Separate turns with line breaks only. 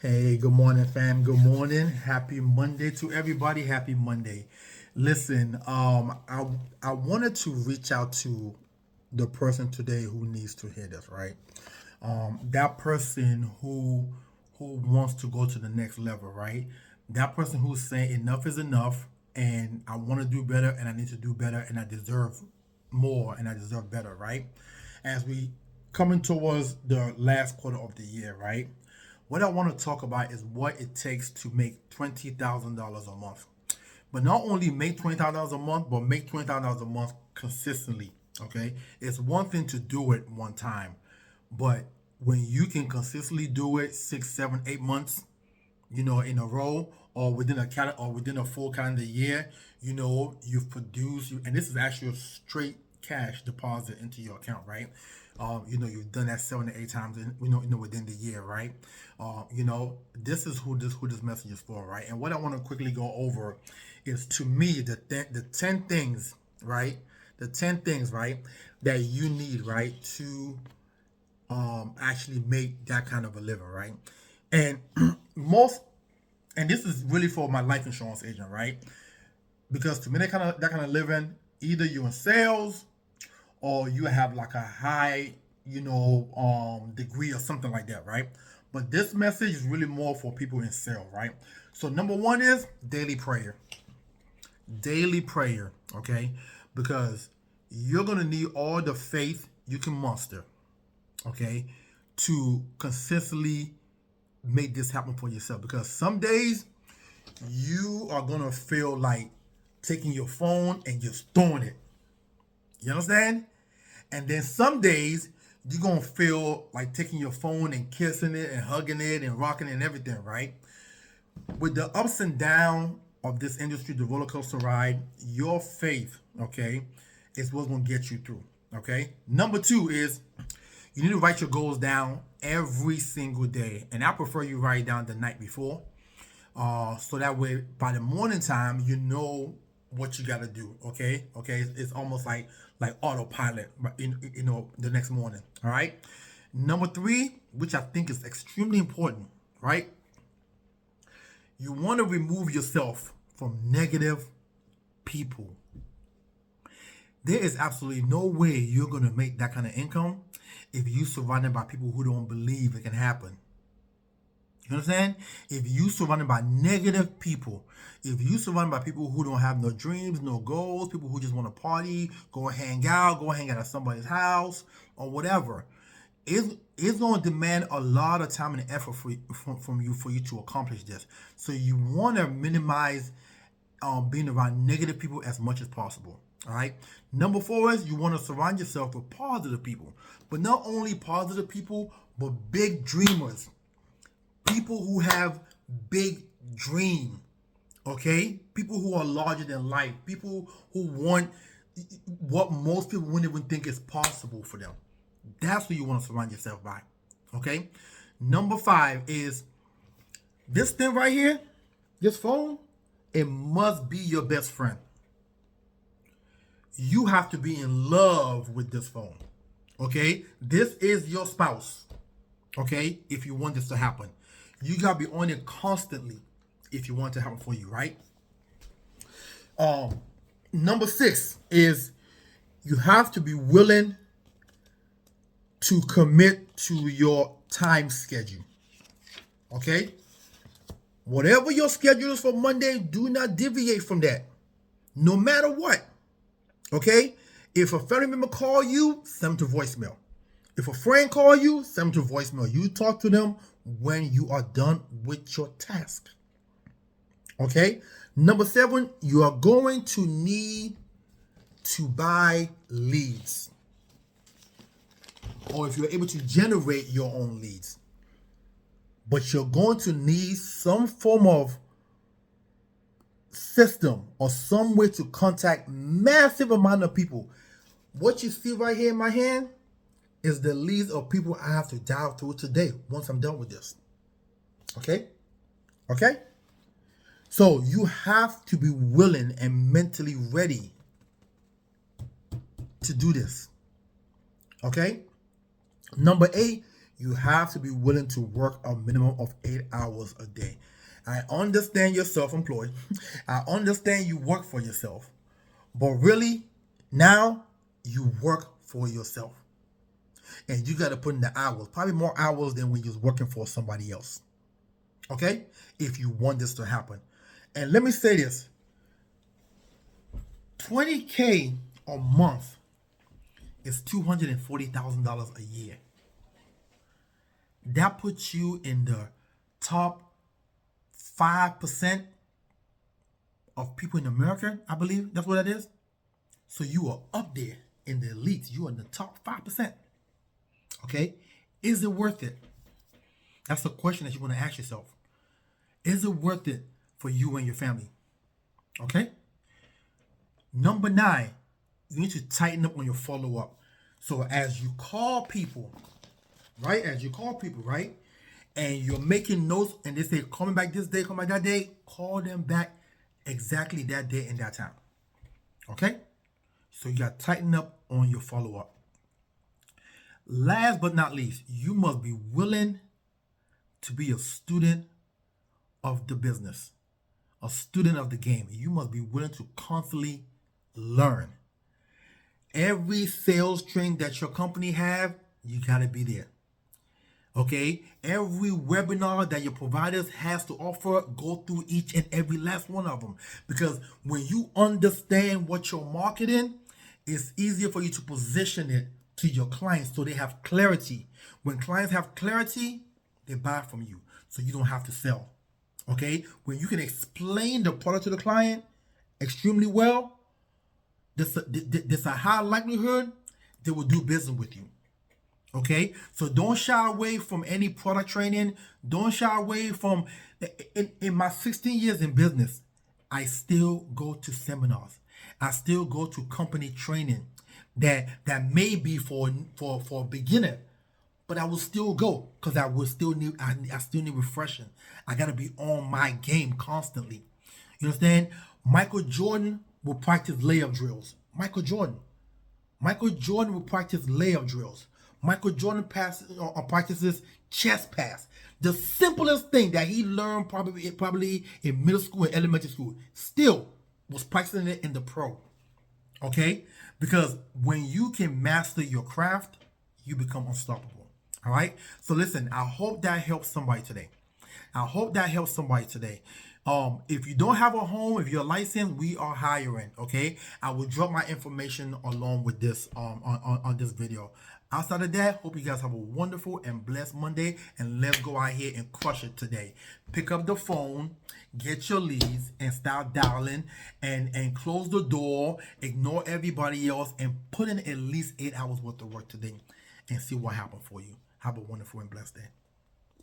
Hey, good morning, fam. Good morning. Happy Monday to everybody. Happy Monday. Listen, I wanted to reach out to the person today who needs to hear this, right? That person who wants to go to the next level, right? That person who's saying enough is enough, and I want to do better, and I need to do better, and I deserve more, and I deserve better, right? As we coming towards the last quarter of the year, right? What I want to talk about is what it takes to make $20,000 a month. But not only make $20,000 a month, but make $20,000 a month consistently. Okay, it's one thing to do it one time, but when you can consistently do it 6, 7, 8 months, in a row, or within a full calendar year, you've produced, and this is actually a straight cash deposit into your account, right? You've done that 7 to 8 times, within the year, right? This is who this message is for, right? And what I want to quickly go over is, to me, the 10 things, right? The 10 things, right, that you need, right, to actually make that kind of a living, right? And most and this is really for my life insurance agent, right? Because to me, that kind of living, either you're in sales or you have like a high, degree or something like that, right? But this message is really more for people in sales, right? So number one is daily prayer. Daily prayer, okay? Because you're gonna need all the faith you can muster, okay, to consistently make this happen for yourself. Because some days you are gonna feel like taking your phone and just throwing it. You understand? And then some days you're gonna feel like taking your phone and kissing it and hugging it and rocking it and everything, right? With the ups and downs of this industry, the roller coaster ride, your faith, okay, is what's gonna get you through. Okay. Number two is you need to write your goals down every single day, and I prefer you write it down the night before, so that way by the morning time you know what you got to do. Okay, it's almost like autopilot, the next morning. All right. Number three, which I think is extremely important, right? You want to remove yourself from negative people. There is absolutely no way you're going to make that kind of income if you surrounded by people who don't believe it can happen. You understand? If you surrounded by negative people, if you surrounded by people who don't have no dreams, no goals, people who just want to party, go hang out at somebody's house or whatever, it's going to demand a lot of time and effort from you for you to accomplish this. So you want to minimize being around negative people as much as possible. All right. Number four is you want to surround yourself with positive people, but not only positive people, but big dreamers, people who have big dream. Okay, people who are larger than life, people who want what most people wouldn't even think is possible for them. That's who you want to surround yourself by. Okay. Number five is this thing right here, this phone. It must be your best friend. You have to be in love with this phone. Okay, this is your spouse. Okay, if you want this to happen, you gotta be on it constantly if you want it to happen for you, right? Number six is you have to be willing to commit to your time schedule. Okay, whatever your schedule is for Monday, do not deviate from that, no matter what. Okay, if a family member call you, send them to voicemail. If a friend call you, send them to voicemail. You talk to them when you are done with your task. Okay. Number seven, you are going to need to buy leads, or if you're able to generate your own leads, but you're going to need some form of system or some way to contact massive amount of people. What you see right here in my hand is the leads of people I have to dial through today once I'm done with this. Okay? Okay? So you have to be willing and mentally ready to do this. Okay? Number eight, You have to be willing to work a minimum of 8 hours a day. I understand you're self-employed. I understand you work for yourself. But really, now you work for yourself. And you got to put in the hours, probably more hours than when you're working for somebody else. Okay? If you want this to happen. And let me say this, $20K a month is $240,000 a year. That puts you in the top 5% of people in America, I believe that's what it is. So you are up there in the elite. You are in the top 5%. Okay? Is it worth it? That's the question that you want to ask yourself. Is it worth it for you and your family? Okay? Number 9, you need to tighten up on your follow-up. So as you call people, right? And you're making notes and they say, coming back this day, coming back that day, call them back exactly that day and that time. Okay? So you got to tighten up on your follow-up. Last but not least, you must be willing to be a student of the business, a student of the game. You must be willing to constantly learn. Every sales training that your company have, you got to be there. Okay? Every webinar that your providers has to offer, go through each and every last one of them. Because when you understand what you're marketing, it's easier for you to position it to your clients so they have clarity. When clients have clarity, they buy from you. So you don't have to sell. Okay? When you can explain the product to the client extremely well, there's a high likelihood they will do business with you. Okay? So don't shy away from any product training. Don't shy away from, in my 16 years in business, I still go to seminars. I still go to company training that may be for a beginner, but I will still go because I still need refreshing. I gotta be on my game constantly. You understand? Michael Jordan will practice layup drills. Michael Jordan will practice layup drills. Michael Jordan practices chest pass. The simplest thing that he learned probably in middle school and elementary school, still was practicing it in the pro. Okay? Because when you can master your craft, you become unstoppable. All right? So listen, I hope that helps somebody today. If you don't have a home, if you're licensed, we are hiring. Okay, I will drop my information along with this on this video. Outside of that, hope you guys have a wonderful and blessed Monday, and let's go out here and crush it today. Pick up the phone, get your leads, and start dialing, and close the door, ignore everybody else, and put in at least 8 hours worth of work today and see what happens for you. Have a wonderful and blessed day.